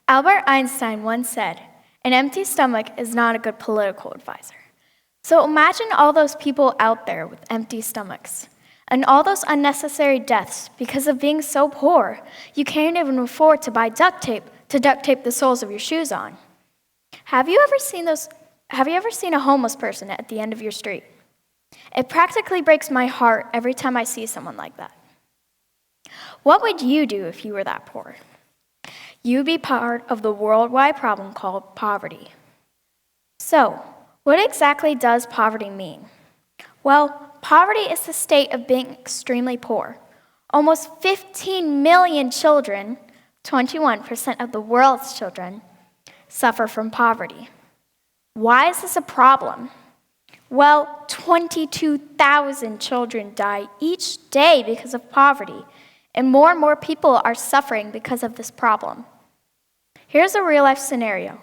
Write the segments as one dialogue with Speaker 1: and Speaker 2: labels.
Speaker 1: Albert Einstein once said, "An empty stomach is not a good political advisor." So imagine all those people out there with empty stomachs and all those unnecessary deaths because of being so poor you can't even afford to buy duct tape to duct tape the soles of your shoes on. Have you ever seen a homeless person at the end of your street? It practically breaks my heart every time I see someone like that. What would you do if you were that poor? You'd be part of the worldwide problem called poverty. So, what exactly does poverty mean? Well, poverty is the state of being extremely poor. Almost 15 million children, 21% of the world's children, suffer from poverty. Why is this a problem? Well, 22,000 children die each day because of poverty, and more people are suffering because of this problem. Here's a real-life scenario.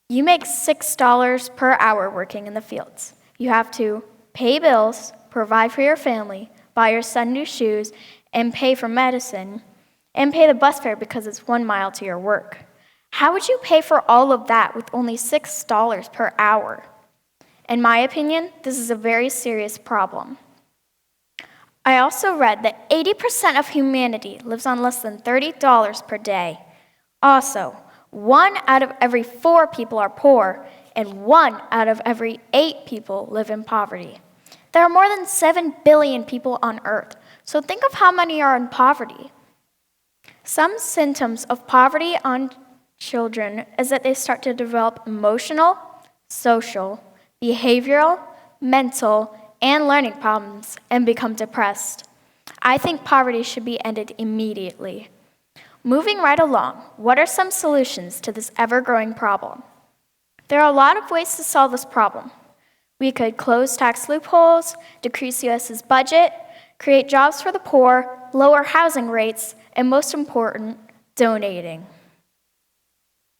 Speaker 1: You make $6 per hour working in the fields. You have to pay bills, provide for your family, buy your son new shoes, and pay for medicine, and pay the bus fare because it's 1 mile to your work. How would you pay for all of that with only $6 per hour? In my opinion, this is a very serious problem. I also read that 80% of humanity lives on less than $30 per day. Also, 1 out of every 4 people are poor, and 1 out of every 8 people live in poverty. There are more than 7 billion people on Earth, so think of how many are in poverty. Some symptoms of poverty on children is that they start to develop emotional, social, behavioral, mental, and learning problems and become depressed. I think poverty should be ended immediately. Moving right along, what are some solutions to this ever-growing problem? There are a lot of ways to solve this problem. We could close tax loopholes, decrease US's budget, create jobs for the poor, lower housing rates, and most important, donating.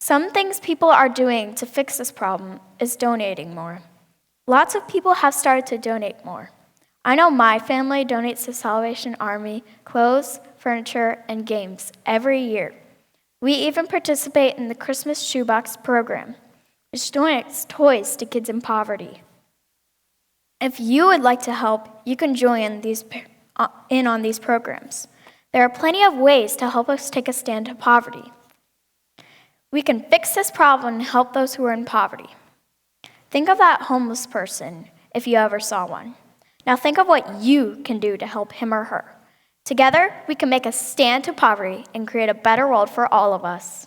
Speaker 1: Some things people are doing to fix this problem is donating more. Lots of people have started to donate more. I know my family donates to Salvation Army clothes, furniture, and games every year. We even participate in the Christmas Shoebox program, which donates toys to kids in poverty. If you would like to help, you can join in on these programs. There are plenty of ways to help us take a stand to poverty. We can fix this problem and help those who are in poverty. Think of that homeless person if you ever saw one. Now think of what you can do to help him or her. Together, we can make a stand to poverty and create a better world for all of us.